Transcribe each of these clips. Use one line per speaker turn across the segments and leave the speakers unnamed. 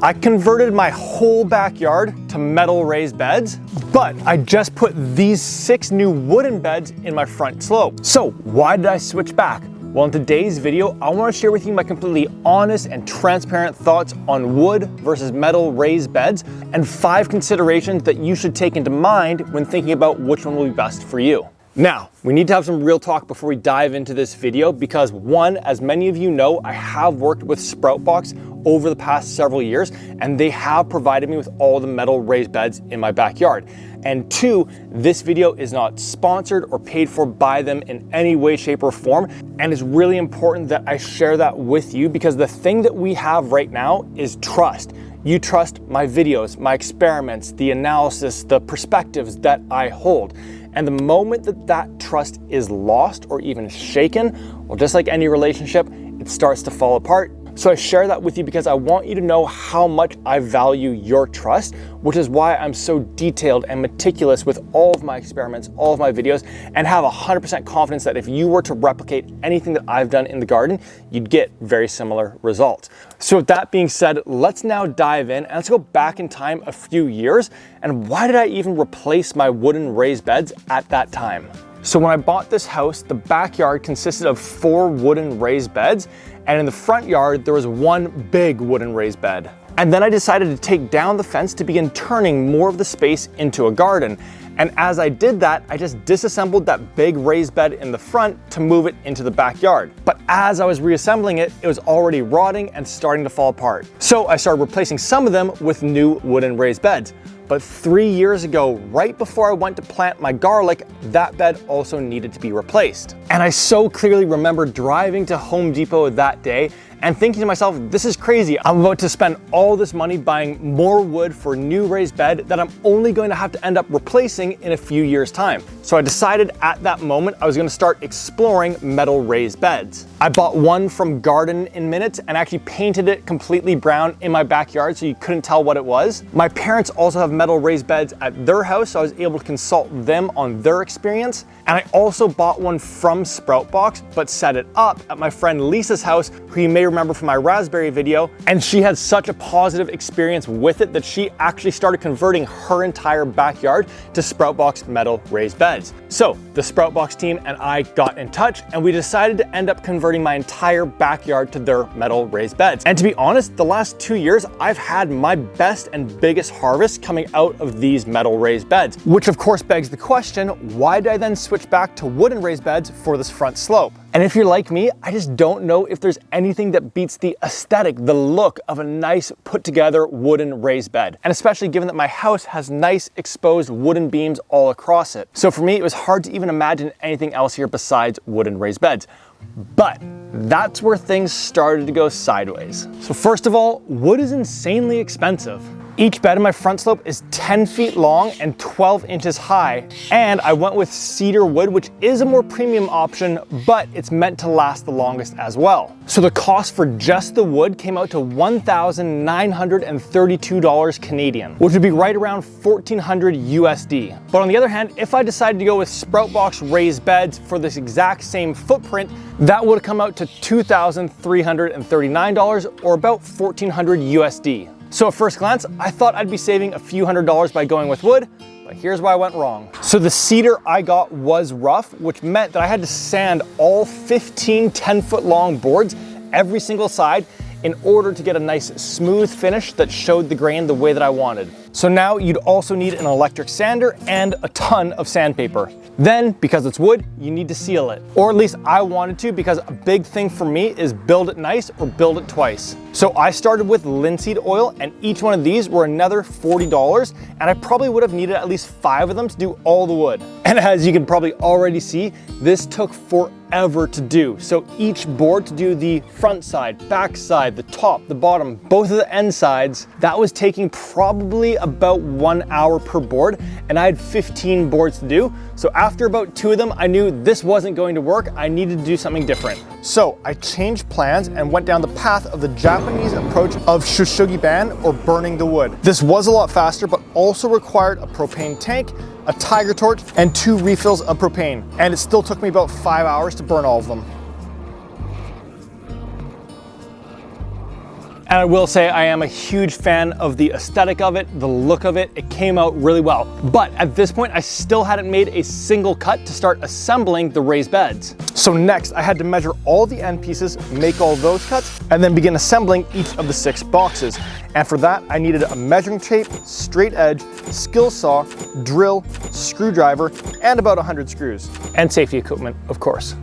I converted my whole backyard to metal raised beds, but I just put these 6 new wooden beds in my front slope. So why did I switch back? Well, in today's video, I want to share with you my completely honest and transparent thoughts on wood versus metal raised beds and 5 considerations that you should take into mind when thinking about which one will be best for you. Now, we need to have some real talk before we dive into this video because one, as many of you know, I have worked with Sproutbox over the past several years and they have provided me with all the metal raised beds in my backyard. And 2, this video is not sponsored or paid for by them in any way, shape, or form. And it's really important that I share that with you because the thing that we have right now is trust. You trust my videos, my experiments, the analysis, the perspectives that I hold. And the moment that that trust is lost or even shaken, well, just like any relationship, it starts to fall apart. So I share that with you because I want you to know how much I value your trust, which is why I'm so detailed and meticulous with all of my experiments, all of my videos, and have 100% confidence that if you were to replicate anything that I've done in the garden, you'd get very similar results. So with that being said, let's now dive in and let's go back in time a few years. And why did I even replace my wooden raised beds at that time? So when I bought this house, the backyard consisted of 4 wooden raised beds, and in the front yard, there was 1 big wooden raised bed. And then I decided to take down the fence to begin turning more of the space into a garden. And as I did that, I just disassembled that big raised bed in the front to move it into the backyard. But as I was reassembling it, it was already rotting and starting to fall apart. So I started replacing some of them with new wooden raised beds. But 3 years ago, right before I went to plant my garlic, that bed also needed to be replaced. And I so clearly remember driving to Home Depot that day and thinking to myself, this is crazy. I'm about to spend all this money buying more wood for a new raised bed that I'm only going to have to end up replacing in a few years' time. So I decided at that moment I was going to start exploring metal raised beds. I bought one from Garden in Minutes and actually painted it completely brown in my backyard so you couldn't tell what it was. My parents also have metal raised beds at their house, so I was able to consult them on their experience. And I also bought one from Sproutbox, but set it up at my friend Lisa's house, who you may remember from my raspberry video. And she had such a positive experience with it that she actually started converting her entire backyard to Sproutbox metal raised beds. So the Sproutbox team and I got in touch and we decided to end up converting my entire backyard to their metal raised beds. And to be honest, the last 2 years, I've had my best and biggest harvest coming out of these metal raised beds, which of course begs the question, why did I then switch back to wooden raised beds for this front slope? And if you're like me, I just don't know if there's anything that beats the aesthetic, the look of a nice put together wooden raised bed. And especially given that my house has nice exposed wooden beams all across it. So for me, it was hard to even imagine anything else here besides wooden raised beds. But that's where things started to go sideways. So first of all, wood is insanely expensive. Each bed in my front slope is 10 feet long and 12 inches high. And I went with cedar wood, which is a more premium option, but it's meant to last the longest as well. So the cost for just the wood came out to $1,932 Canadian, which would be right around 1,400 USD. But on the other hand, if I decided to go with Sproutbox raised beds for this exact same footprint, that would have come out to $2,339 or about 1,400 USD. So at first glance, I thought I'd be saving a few $100s by going with wood, but here's why I went wrong. So the cedar I got was rough, which meant that I had to sand all 15 10-foot long boards, every single side, in order to get a nice smooth finish that showed the grain the way that I wanted. So now you'd also need an electric sander and a ton of sandpaper. Then, because it's wood, you need to seal it. Or at least I wanted to, because a big thing for me is build it nice or build it twice. So I started with linseed oil, and each one of these were another $40, and I probably would have needed at least 5 of them to do all the wood. And as you can probably already see, this took forever to do. So each board to do the front side, back side, the top, the bottom, both of the end sides, that was taking probably about 1 hour per board, and I had 15 boards to do. So after about 2 of them, I knew this wasn't going to work. I needed to do something different. So I changed plans and went down the path of the Japanese approach of shushugiban, or burning the wood. This was a lot faster, but also required a propane tank, a tiger torch, and 2 refills of propane. And it still took me about 5 hours to burn all of them. And I will say I am a huge fan of the aesthetic of it, the look of it. It came out really well. But at this point, I still hadn't made a single cut to start assembling the raised beds. So next, I had to measure all the end pieces, make all those cuts, and then begin assembling each of the 6 boxes. And for that, I needed a measuring tape, straight edge, skill saw, drill, screwdriver, and about 100 screws. And safety equipment, of course.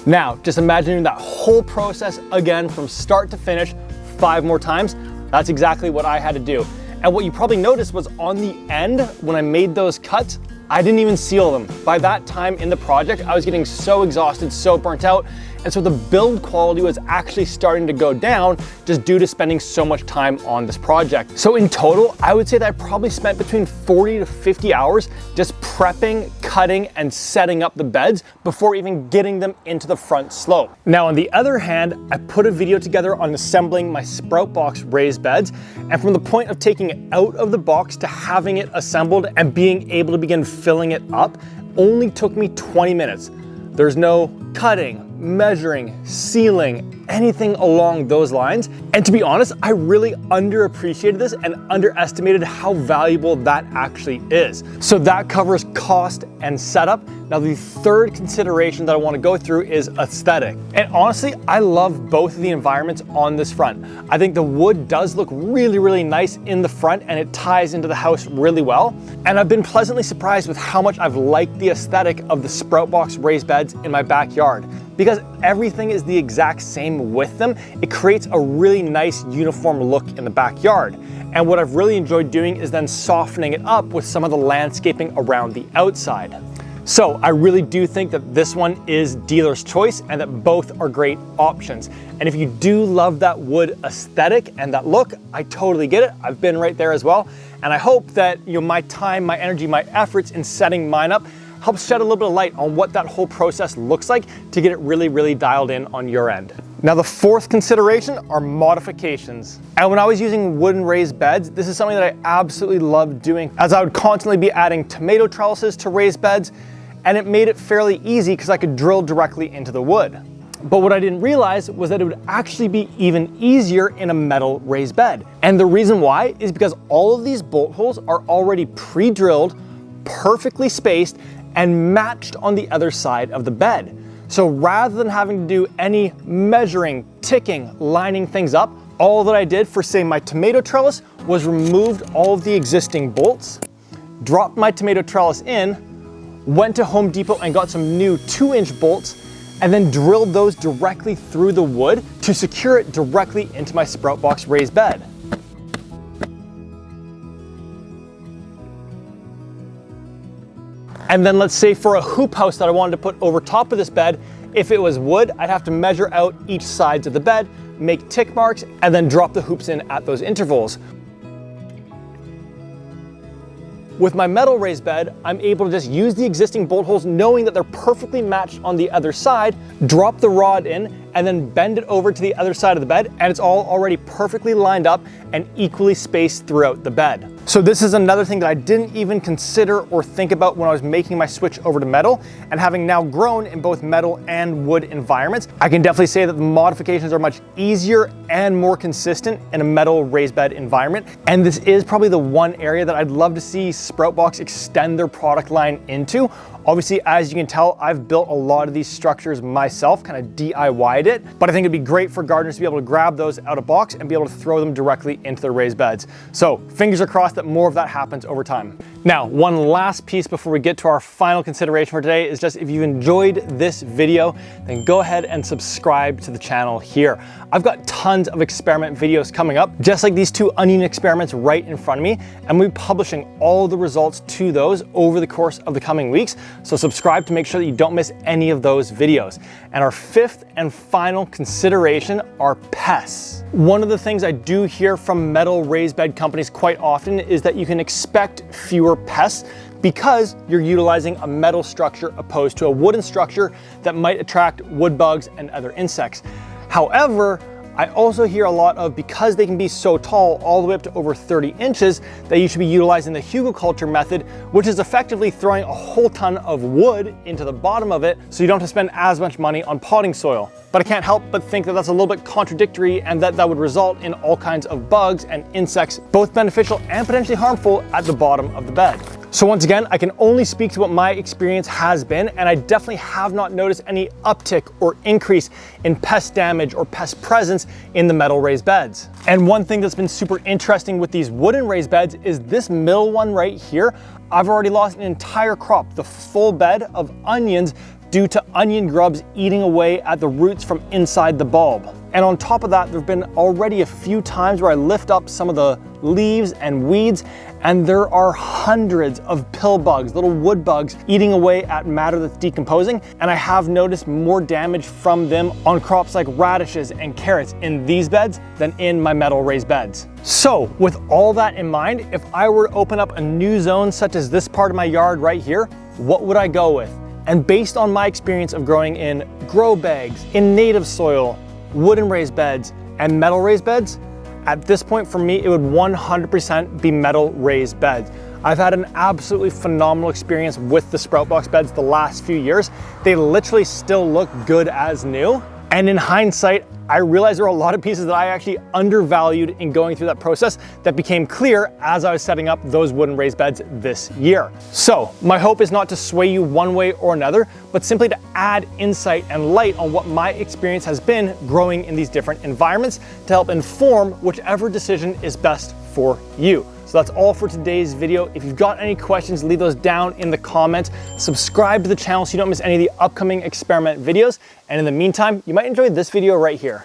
Now, just imagining that whole process again from start to finish 5 more times. That's exactly what I had to do. And what you probably noticed was on the end, when I made those cuts, I didn't even seal them. By that time in the project, I was getting so exhausted, so burnt out. And so the build quality was actually starting to go down just due to spending so much time on this project. So in total, I would say that I probably spent between 40 to 50 hours just prepping, cutting, and setting up the beds before even getting them into the front slope. Now, on the other hand, I put a video together on assembling my sprout box raised beds. And from the point of taking it out of the box to having it assembled and being able to begin filling it up only took me 20 minutes. There's no cutting, measuring, sealing, anything along those lines. And to be honest, I really underappreciated this and underestimated how valuable that actually is. So that covers cost and setup. Now the third consideration that I want to go through is aesthetic. And honestly, I love both of the environments on this front. I think the wood does look really, really nice in the front and it ties into the house really well. And I've been pleasantly surprised with how much I've liked the aesthetic of the sprout box raised beds in my backyard. Because everything is the exact same with them, it creates a really nice uniform look in the backyard. And what I've really enjoyed doing is then softening it up with some of the landscaping around the outside. So I really do think that this one is dealer's choice and that both are great options. And if you do love that wood aesthetic and that look, I totally get it. I've been right there as well. And I hope that my time, my energy, my efforts in setting mine up helps shed a little bit of light on what that whole process looks like to get it really, really dialed in on your end. Now the fourth consideration are modifications. And when I was using wooden raised beds, this is something that I absolutely loved doing, as I would constantly be adding tomato trellises to raised beds, and it made it fairly easy because I could drill directly into the wood. But what I didn't realize was that it would actually be even easier in a metal raised bed. And the reason why is because all of these bolt holes are already pre-drilled, perfectly spaced, and matched on the other side of the bed. So rather than having to do any measuring, ticking, lining things up, all that I did for, say, my tomato trellis was removed all of the existing bolts, dropped my tomato trellis in, went to Home Depot and got some new 2-inch bolts, and then drilled those directly through the wood to secure it directly into my sprout box raised bed. And then let's say for a hoop house that I wanted to put over top of this bed, if it was wood, I'd have to measure out each sides of the bed, make tick marks, and then drop the hoops in at those intervals. With my metal raised bed, I'm able to just use the existing bolt holes knowing that they're perfectly matched on the other side, drop the rod in, and then bend it over to the other side of the bed, and it's all already perfectly lined up and equally spaced throughout the bed. So this is another thing that I didn't even consider or think about when I was making my switch over to metal, and having now grown in both metal and wood environments, I can definitely say that the modifications are much easier and more consistent in a metal raised bed environment. And this is probably the one area that I'd love to see Sproutbox extend their product line into. Obviously, as you can tell, I've built a lot of these structures myself, kind of DIY'd it, but I think it'd be great for gardeners to be able to grab those out of box and be able to throw them directly into their raised beds. So fingers are crossed that more of that happens over time. Now, one last piece before we get to our final consideration for today is just if you've enjoyed this video, then go ahead and subscribe to the channel here. I've got tons of experiment videos coming up, just like these 2 onion experiments right in front of me, and we'll be publishing all the results to those over the course of the coming weeks. So subscribe to make sure that you don't miss any of those videos. And our 5th and final consideration are pests. One of the things I do hear from metal raised bed companies quite often is that you can expect fewer pests because you're utilizing a metal structure opposed to a wooden structure that might attract wood bugs and other insects. However, I also hear a lot of, because they can be so tall, all the way up to over 30 inches, that you should be utilizing the hugelkultur method, which is effectively throwing a whole ton of wood into the bottom of it so you don't have to spend as much money on potting soil. But I can't help but think that that's a little bit contradictory, and that would result in all kinds of bugs and insects, both beneficial and potentially harmful, at the bottom of the bed. So once again, I can only speak to what my experience has been, and I definitely have not noticed any uptick or increase in pest damage or pest presence in the metal raised beds. And one thing that's been super interesting with these wooden raised beds is this middle one right here. I've already lost an entire crop, the full bed of onions, due to onion grubs eating away at the roots from inside the bulb. And on top of that, there have been already a few times where I lift up some of the leaves and weeds, and there are hundreds of pill bugs, little wood bugs, eating away at matter that's decomposing. And I have noticed more damage from them on crops like radishes and carrots in these beds than in my metal raised beds. So with all that in mind, if I were to open up a new zone such as this part of my yard right here, what would I go with? And based on my experience of growing in grow bags, in native soil, wooden raised beds, and metal raised beds, at this point for me, it would 100% be metal raised beds. I've had an absolutely phenomenal experience with the sprout box beds the last few years. They literally still look good as new. And in hindsight, I realized there were a lot of pieces that I actually undervalued in going through that process that became clear as I was setting up those wooden raised beds this year. So my hope is not to sway you one way or another, but simply to add insight and light on what my experience has been growing in these different environments to help inform whichever decision is best for you. So that's all for today's video. If you've got any questions, leave those down in the comments. Subscribe to the channel so you don't miss any of the upcoming experiment videos. And in the meantime, you might enjoy this video right here.